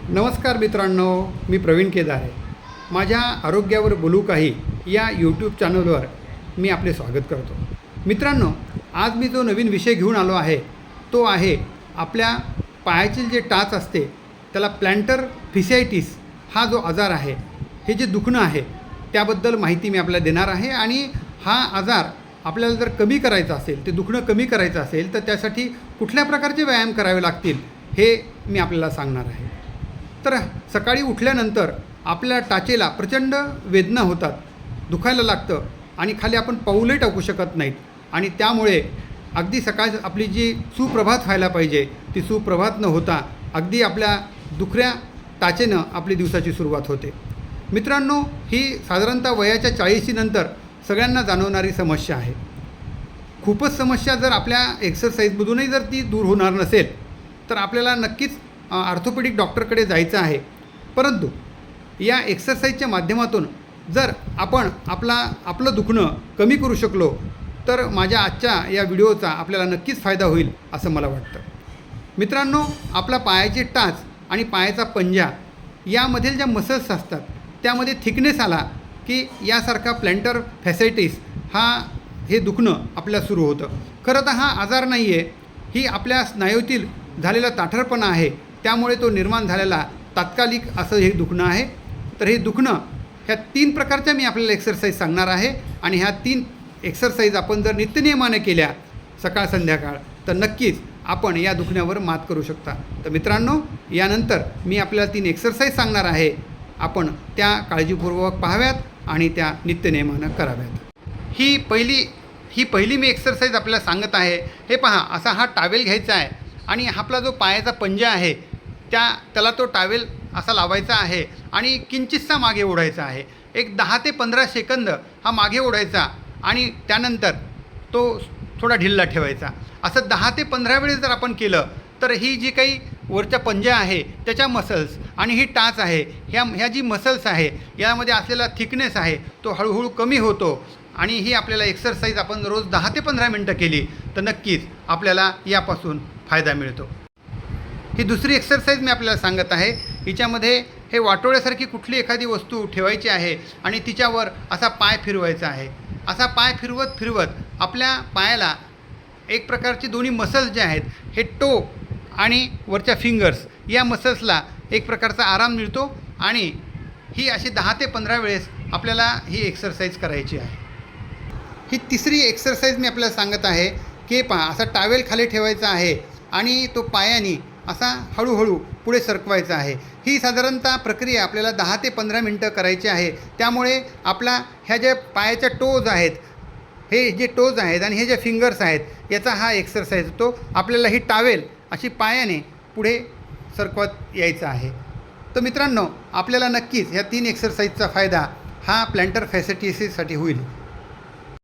नमस्कार मित्रांनो, मी प्रवीण केदारे. माझ्या आरोग्यावर बोलू काही या यूट्यूब चॅनलवर मी आपले स्वागत करतो. मित्रांनो, आज मी जो नवीन विषय घेऊन आलो आहे तो आहे आपल्या पायाचे जे टाच असते त्याला प्लॅंटर फिसायटिस हा जो आजार आहे, हे जे दुखणं आहे त्याबद्दल माहिती मी आपल्याला देणार आहे. आणि हा आजार आपल्याला जर कमी करायचा असेल, ते दुखणं कमी करायचं असेल तर त्यासाठी कुठल्या प्रकारचे व्यायाम करावे लागतील हे मी आपल्याला सांगणार आहे. तर सकाळी उठल्यानंतर आपल्या टाचेला प्रचंड वेदना होतात, दुखायला लागतं आणि खाली आपण पाऊलही टाकू शकत नाहीत. आणि त्यामुळे अगदी सकाळ आपली जी सुप्रभात व्हायला पाहिजे ती सुप्रभात न होता अगदी आपल्या दुखऱ्या टाचेनं आपली दिवसाची सुरुवात होते. मित्रांनो, ही साधारणतः वयाच्या 40 नंतर सगळ्यांना जाणवणारी समस्या आहे. खूपच समस्या जर आपल्या एक्सरसाइजमधूनही जर ती दूर होणार नसेल तर आपल्याला नक्कीच ऑर्थोपेडिक डॉक्टरकडे जायचं आहे. परंतु या एक्सरसाइजच्या माध्यमातून जर आपण आपलं दुखणं कमी करू शकलो तर माझ्या आजच्या या व्हिडिओचा आपल्याला नक्कीच फायदा होईल असं मला वाटतं. मित्रांनो, आपला पायाचे टाच आणि पायाचा पंजा यामधील ज्या मसल्स असतात त्यामध्ये थिकनेस आला की यासारखा प्लॅंटर फॅसायटिस हे दुखणं आपल्याला सुरू होतं. खरं तर हा आजार नाही आहे, ही आपल्या स्नायूतील झालेला ताठरपणा आहे. त्यामुळे तो निर्माण झालेला तात्कालिक असं हे दुखणं आहे. तर हे दुखणं ह्या 3 प्रकारच्या मी आपल्याला एक्सरसाइज सांगणार आहे. आणि ह्या 3 एक्सरसाइज आपण जर नित्यनियमाने केल्या सकाळ संध्याकाळ तर नक्कीच आपण या दुखण्यावर मात करू शकता. तर मित्रांनो, यानंतर मी आपल्याला 3 एक्सरसाइज सांगणार आहे. आपण त्या काळजीपूर्वक पाहाव्यात आणि त्या नित्यनियमानं कराव्यात. ही पहिली मी एक्सरसाइज आपल्याला सांगत आहे. हे पहा, असा हा टावेल घ्यायचा आहे आणि आपला जो पायाचा पंजा आहे त्याला तो टावेल असा लावायचा आहे आणि किंचितसा मागे ओढायचा आहे. एक 10 ते 15 सेकंद हा मागे ओढायचा आणि त्यानंतर तो थोडा ढिल्ला ठेवायचा. असं 10 ते 15 वेळेस जर आपण केलं तर ही जी काही वरच्या पंजा आहे त्याच्या मसल्स आणि ही टाच आहे, ह्या जी मसल्स आहे यामध्ये असलेला थिकनेस आहे तो हळूहळू कमी होतो. आणि ही आपल्याला एक्सरसाइज आपण रोज 10 ते 15 मिनटं केली तर नक्कीच आपल्याला यापासून फायदा मिळतो. ही दुसरी एक्सरसाइज मी आपल्याला सांगत आहे. हिच्यामध्ये हे वाटोळ्यासारखी कुठली एखादी वस्तू ठेवायची आहे आणि तिच्यावर असा पाय फिरवायचा आहे. असा पाय फिरवत फिरवत आपल्या पायाला एक प्रकारची दोन्ही मसल्स जे आहेत, हे टो आणि वरच्या फिंगर्स या मसल्सला एक प्रकारचा आराम मिळतो. आणि ही अशी 10 ते 15 वेळेस आपल्याला ही एक्सरसाइज करायची आहे. ही तिसरी एक्सरसाइज मी आपल्याला सांगत आहे की पहा, असा टावेल खाली ठेवायचा आहे आणि तो पायाने असा हळूहळू पुढे सरकवायचा आहे. ही साधारणतः प्रक्रिया आपल्याला 10 ते 15 मिनटं करायची आहे. त्यामुळे ह्या ज्या पायाच्या टोज आहेत, हे जे टोज आहेत आणि हे जे फिंगर्स आहेत याचा हा एक्सरसाइज होतो. आपल्याला ही टावेल अशी पायाने पुढे सरकवत यायचं आहे. तर मित्रांनो, आपल्याला नक्कीच ह्या 3 एक्सरसाइजचा फायदा हा प्लॅंटर फॅसायटिससाठी होईल.